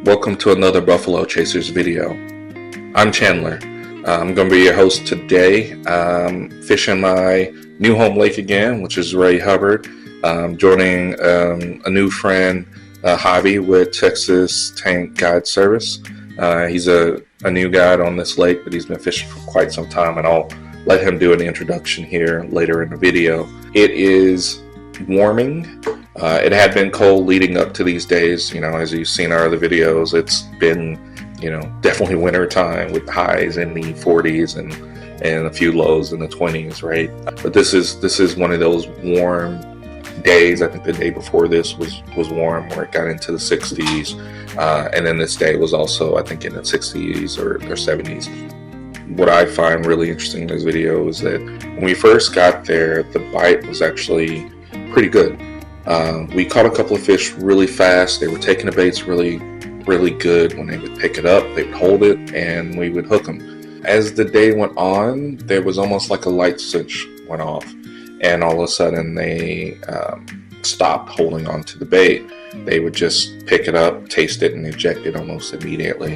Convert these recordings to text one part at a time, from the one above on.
Welcome to another Buffalo Chasers video. I'm Chandler. I'm going to be your host today. Fishing my new home lake again, which is Ray Hubbard. Joining a new friend, Javi, with Texas Tankz Guide Service. He's a new guide on this lake, but he's been fishing for quite some time, and I'll let him do an introduction here later in the video. It is warming. It had been cold leading up to these days. You know, as you've seen our other videos, it's been, definitely winter time with highs in the 40s and a few lows in the 20s, right? But this is one of those warm days. I think the day before this was warm, where it got into the 60s, and then this day was also, I think, in the 60s or 70s. What I find really interesting in this video is that when we first got there, the bite was actually pretty good. We caught a couple of fish really fast. They were taking the baits really good. When they would pick it up, they would hold it, and we would hook them. As the day went on, there was almost like a light switch went off, and all of a sudden they stopped holding on to the bait. They would just pick it up, taste it, and eject it almost immediately.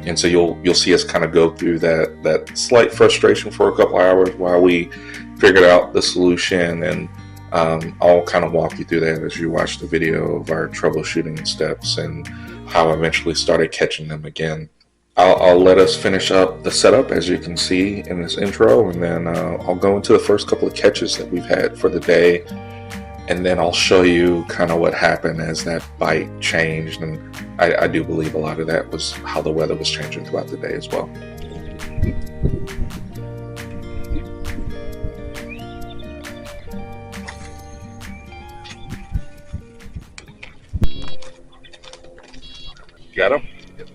And so you'll see us kind of go through that slight frustration for a couple hours while we figured out the solution, and I'll kind of walk you through that as you watch the video of our troubleshooting steps and how I eventually started catching them again. I'll let us finish up the setup, as you can see in this intro, and then I'll go into the first couple of catches that we've had for the day, and then I'll show you kind of what happened as that bite changed. And I do believe a lot of that was how the weather was changing throughout the day as well. Got him? Yep.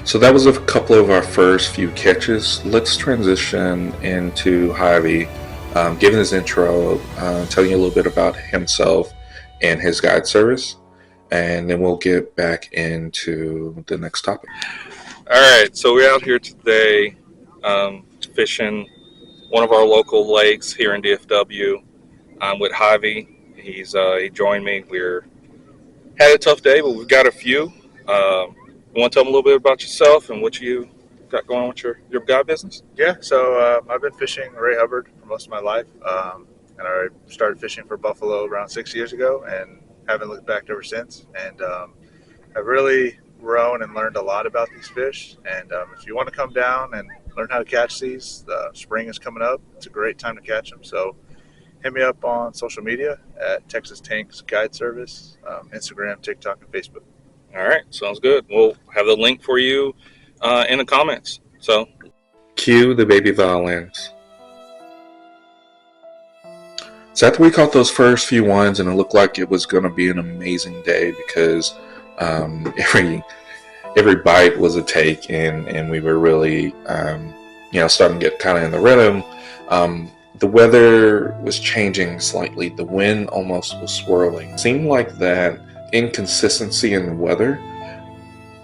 So that was a couple of our first few catches. Let's transition into Javi, giving his intro, telling you a little bit about himself and his guide service, and then we'll get back into the next topic. All right, so we're out here today fishing one of our local lakes here in DFW. I'm with Javi. He joined me. Had a tough day, but we've got a few. You want to tell them a little bit about yourself and what you got going on with your guide business? Yeah, so I've been fishing Ray Hubbard for most of my life, and I started fishing for buffalo around 6 years ago and haven't looked back ever since. And I've really grown and learned a lot about these fish. And if you want to come down and learn how to catch these, the spring is coming up. It's a great time to catch them. So hit me up on social media at Texas Tankz Guide Service, Instagram, TikTok, and Facebook. All right, sounds good. We'll have the link for you in the comments. So, cue the baby violins. So after we caught those first few ones, and it looked like it was going to be an amazing day because every bite was a take, and we were really starting to get kind of in the rhythm. The weather was changing slightly. The wind almost was swirling. It seemed like that inconsistency in the weather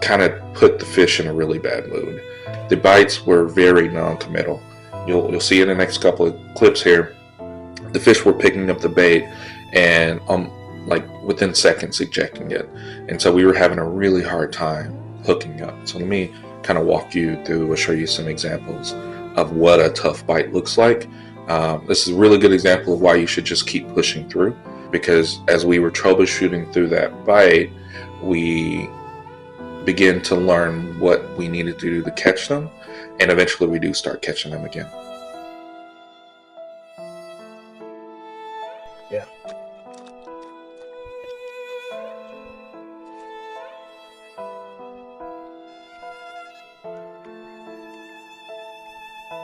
kind of put the fish in a really bad mood. The bites were very non-committal. You'll see in the next couple of clips here, the fish were picking up the bait and like within seconds ejecting it. And so we were having a really hard time hooking up. So let me kind of walk you through or show you some examples of what a tough bite looks like. This is a really good example of why you should just keep pushing through, because as we were troubleshooting through that bite, we begin to learn what we needed to do to catch them, and eventually we do start catching them again. Yeah.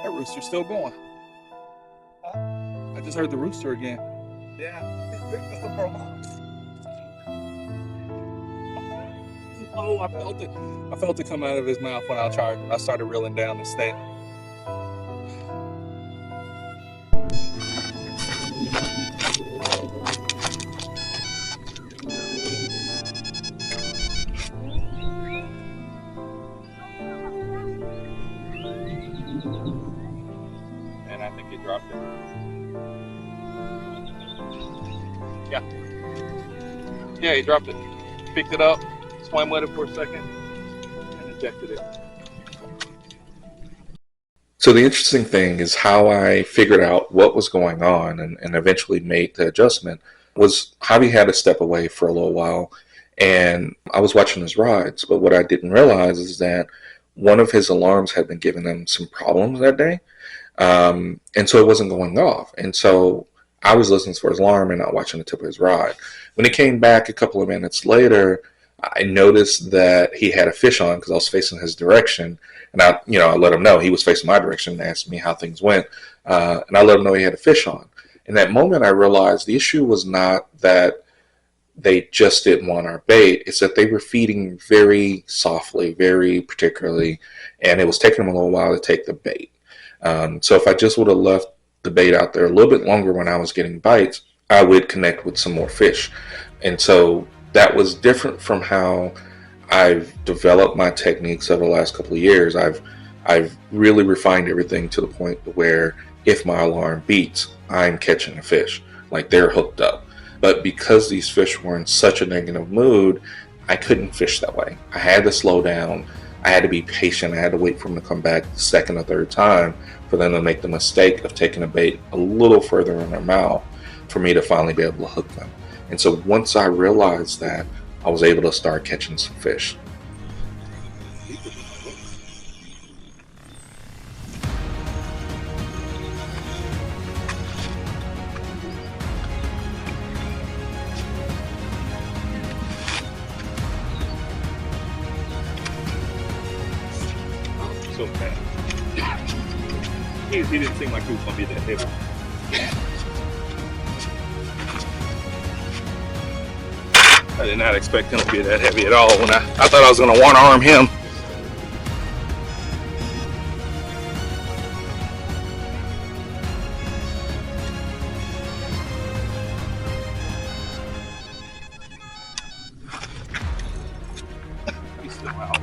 That rooster's still going. I just heard the rooster again. Yeah. Oh, I felt it. I felt it come out of his mouth when I started reeling down the snake. And I think he dropped it. Yeah, he dropped it. Picked it up, swam with it for a second, and ejected it. So the interesting thing is how I figured out what was going on and eventually made the adjustment was Javi had to step away for a little while, and I was watching his rides, but what I didn't realize is that one of his alarms had been giving him some problems that day, and so it wasn't going off. And so I was listening for his alarm and not watching the tip of his rod. When he came back a couple of minutes later, I noticed that he had a fish on because I was facing his direction, and I let him know he was facing my direction and asked me how things went, and I let him know he had a fish on. In that moment, I realized the issue was not that they just didn't want our bait; it's that they were feeding very softly, very particularly, and it was taking them a little while to take the bait. So if I just would have left the bait out there a little bit longer when I was getting bites, I would connect with some more fish. And so that was different from how I've developed my techniques over the last couple of years. I've really refined everything to the point where if my alarm beeps, I'm catching a fish, like they're hooked up. But because these fish were in such a negative mood, I couldn't fish that way. I had to slow down. I had to be patient. I had to wait for them to come back the second or third time for them to make the mistake of taking a bait a little further in their mouth for me to finally be able to hook them. And so once I realized that, I was able to start catching some fish. So bad. He didn't seem like he was going to be that heavy. I did not expect him to be that heavy at all. When I thought I was going to one-arm him. He's still out.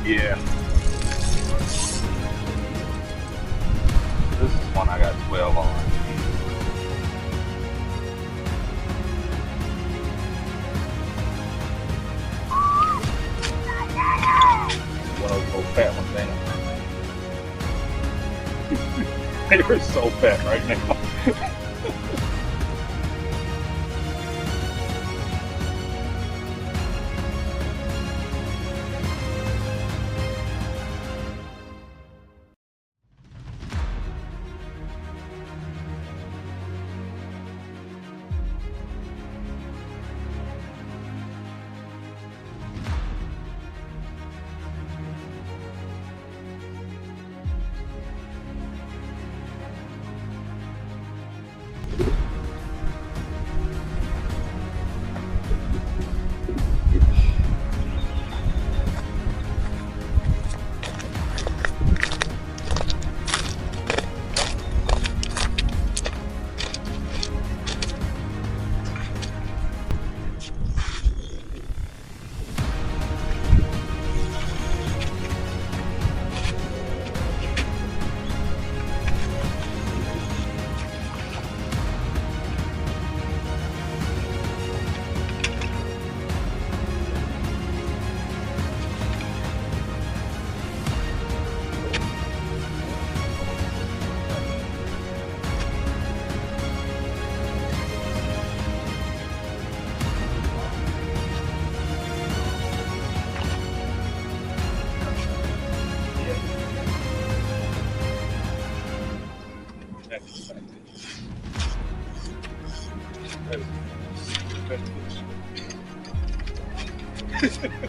Yeah. This is one I got 12 on. One of those little fat ones, man. They are so fat right now.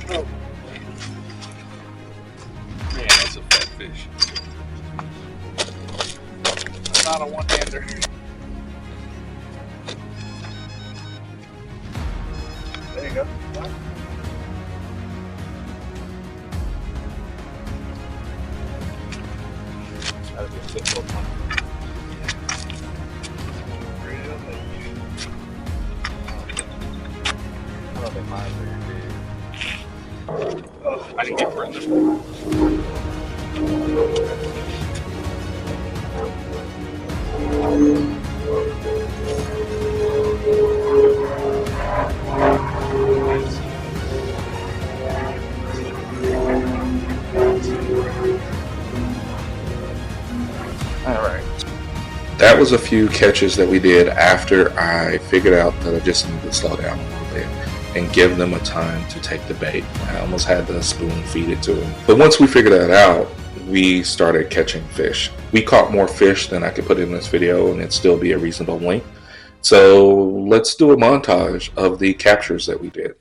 Oh. Man, that's a fat fish. Not a one-hander. There you go. That'll be a good little one. I don't think mine's very big. Oh, I didn't get further. That was a few catches that we did after I figured out that I just needed to slow down a little bit and give them a time to take the bait. I almost had to spoon feed it to them. But once we figured that out, we started catching fish. We caught more fish than I could put in this video and it'd still be a reasonable length. So let's do a montage of the captures that we did.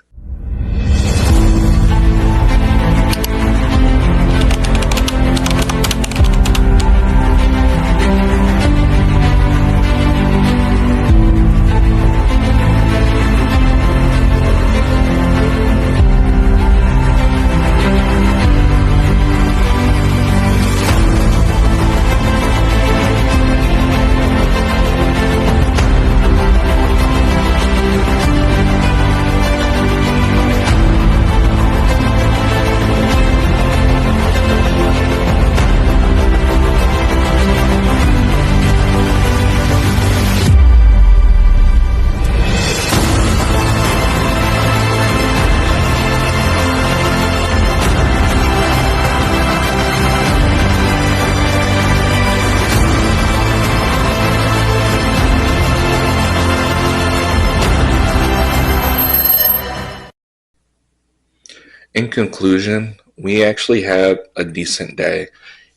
In conclusion, we actually had a decent day,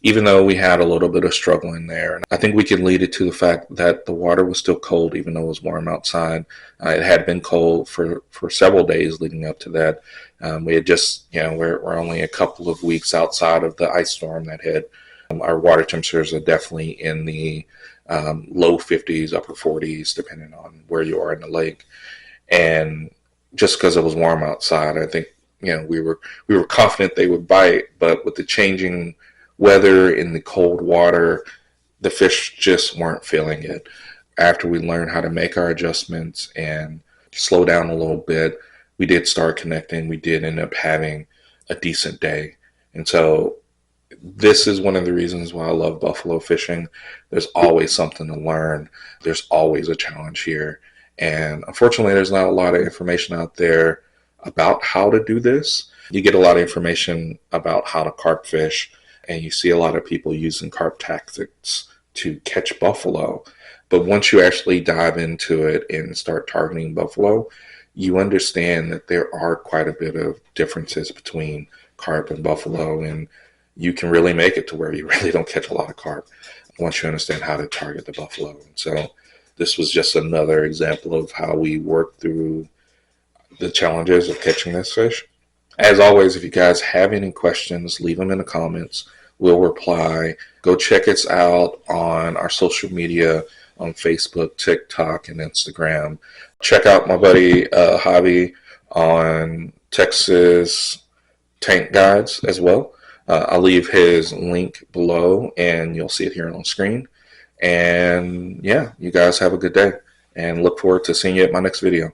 even though we had a little bit of struggling there. I think we can lead it to the fact that the water was still cold, even though it was warm outside. It had been cold for several days leading up to that. We had just, we're only a couple of weeks outside of the ice storm that hit. Our water temperatures are definitely in the low 50s, upper 40s, depending on where you are in the lake. And just because it was warm outside, I think, we were confident they would bite, but with the changing weather in the cold water, the fish just weren't feeling it. After we learned how to make our adjustments and slow down a little bit, we did start connecting. We did end up having a decent day. And so this is one of the reasons why I love buffalo fishing. There's always something to learn. There's always a challenge here. And unfortunately, there's not a lot of information out there about how to do this. You get a lot of information about how to carp fish, and you see a lot of people using carp tactics to catch buffalo. But once you actually dive into it and start targeting buffalo, you understand that there are quite a bit of differences between carp and buffalo, and you can really make it to where you really don't catch a lot of carp once you understand how to target the buffalo. And so this was just another example of how we work through the challenges of catching this fish. As always, if you guys have any questions, leave them in the comments. We'll reply. Go check us out on our social media on Facebook, TikTok, and Instagram. Check out my buddy Javi on Texas Tankz Guides as well. I'll leave his link below, and you'll see it here on screen. And yeah, you guys have a good day, and look forward to seeing you at my next video.